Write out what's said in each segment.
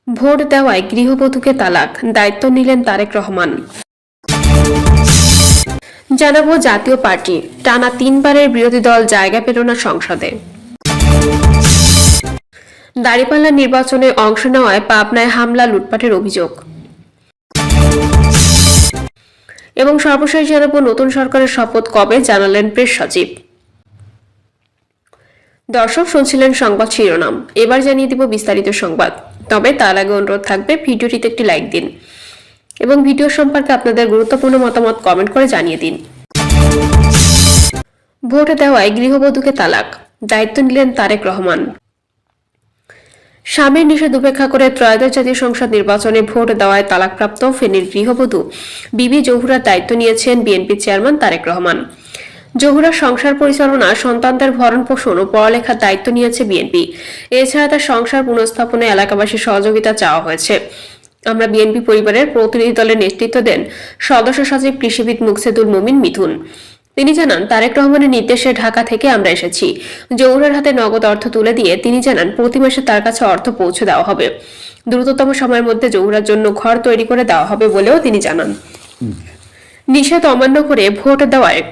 Vote দেওয়ায় গৃহবধূকে তালাক, দায়িত্ব নিলেন তারেক রহমান। জানাবো জাতীয় পার্টি, টানা 3বারের বিরোধী দল জায়গা পেল না সংসদে। দাঁড়িপাল্লা নির্বাচনে অংশ নেওয়ায় পাবনায় হামলা লুটপাটের অভিযোগ। এবং সর্বশেষ জানাবো নতুন সরকারের শপথ কবে, জানালেন প্রেস সচিব। দর্শক শুনছিলেন সংবাদ শিরোনাম, এবার জানিয়ে দিব বিস্তারিত সংবাদ। তবে তার আগে অনুরোধ থাকবে ভিডিওটিতে একটি লাইক দিন এবং ভিডিও সম্পর্কে আপনাদের গুরুত্বপূর্ণ মতামত কমেন্ট করে জানিয়ে দিন। ভোট দেওয়ায় গৃহবধূকে তালাক, দায়িত্ব নিলেন তারেক রহমান। স্বামীর নিষেধ উপেক্ষা করে ত্রয়োদশ জাতীয় সংসদ নির্বাচনে ভোট দেওয়ায় তালাকপ্রাপ্ত ফেনীর গৃহবধূ বিবি জহুরার দায়িত্ব নিয়েছেন বিএনপি চেয়ারম্যান তারেক রহমান। জহুরার সংসার পরিচালনা, সন্তানদের ভরণ পোষণ ও পড়ালেখার দায়িত্ব নিয়েছে বিএনপি। এছাড়া তার সংসার পুনঃস্থাপনে এলাকাবাসীর সহযোগিতা চাওয়া হয়েছে। আমরা বিএনপি পরিবারের প্রতিনিধি দলের নেতৃত্ব দেন সদস্য সচিব কৃষিবিদ মুকসেদুল মুমিন মিথুন। তিনি জানান, তারেক রহমানের নির্দেশে ঢাকা থেকে আমরা এসেছি। জহুরার হাতে নগদ অর্থ তুলে দিয়ে তিনি জানান, প্রতি মাসে তার কাছে অর্থ পৌঁছে দেওয়া হবে। দ্রুততম সময়ের মধ্যে জহুরার জন্য ঘর তৈরি করে দেওয়া হবে বলেও তিনি জানান। নিষেধ অমান্য করে ভোট দেওয়ায়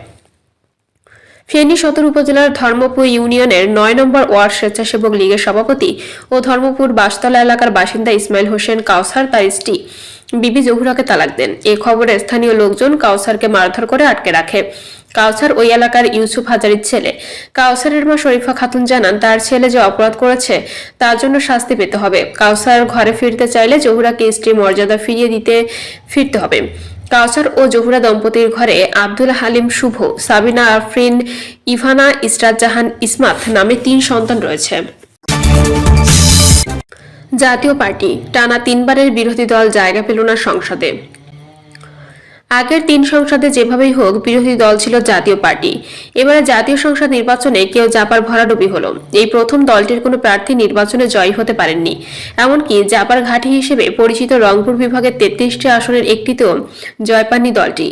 ফেনী সদর উপজেলার ধর্মপুর ইউনিয়নের ৯ নম্বর ওয়ার্ড স্বেচ্ছাসেবক লীগের সভাপতি ও ধর্মপুর বাসতলা এলাকার বাসিন্দা ইসমাইল হোসেন কাউসার তার স্ত্রী বিবি জহুরাকে তালাক দেন। এ খবরে স্থানীয় লোকজন কাউসারকে মারধর করে আটকে রাখে। কাউসার ওই এলাকার ইউসুফ হাজারির ছেলে। কাউসারের মা শরীফা খাতুন জানান, তার ছেলে যে অপরাধ করেছে তার জন্য শাস্তি পেতে হবে। কাউসার ঘরে ফিরতে চাইলে জহুরাকে স্ত্রীর মর্যাদা ফিরতে হবে। কাউসার ও জহুরা দম্পতির ঘরে আব্দুল হালিম শুভ, সাবিনা আফরিন, ইভানা, ইসরাত জাহান, ইসমাত নামে 3 সন্তান রয়েছে। জাতীয় পার্টি, টানা 3বারের বিরোধী দল জায়গা পেল না সংসদে। আগের 3 সংসদে যেভাবেই হোক বিরোধী দল ছিল জাতীয় পার্টি। এবারে জাতীয় সংসদ নির্বাচনে কেউ জাপার ভরাডুবি হলো। এই প্রথম দলটির কোনো প্রার্থী নির্বাচনে জয়ী হতে পারেননি। এমনকি জাপার ঘাঁটি হিসেবে পরিচিত রংপুর বিভাগের 33টি আসনের একটিতেও জয় পাননি দলটি।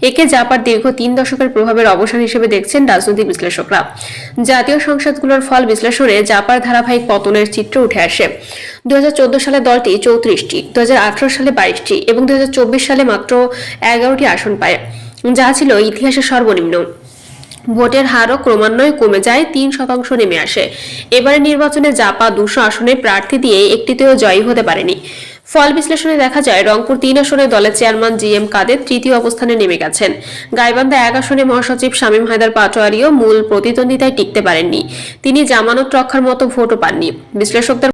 একে জাপার দীর্ঘ 3 দশকের প্রভাবের অবসান হিসেবে দেখছেন রাজনৈতিক বিশ্লেষকরা। জাতীয় সংসদগুলোর ফল বিশ্লেষণে জাপার ধারাবাহিক পতনের চিত্র উঠে আসে। 2014 সালে দলটি 34টি, 2018 সালে 22টি এবং 2024 সালে মাত্র 11টি আসন পায়, যা ছিল ইতিহাসের সর্বনিম্ন। ভোটের হারও ক্রমান্বয়ে কমে যায়, 3% নেমে আসে। এবারের নির্বাচনে জাপা 200 আসনে প্রার্থী দিয়ে একটিতেও জয়ী হতে পারেনি। ফল বিশ্লেষণে দেখা যায়, রংপুর 3 আসনে দলের চেয়ারম্যান জিএম কাদের তৃতীয় অবস্থানে নেমে গেছেন। গাইবান্ধা 1 আসনে মহাসচিব শামীম হায়দার পাটোয়ারিও মূল প্রতিদ্বন্দ্বিতায় টিকতে পারেননি। তিনি জামানত রক্ষার মতো ভোটও পাননি। বিশ্লেষকদের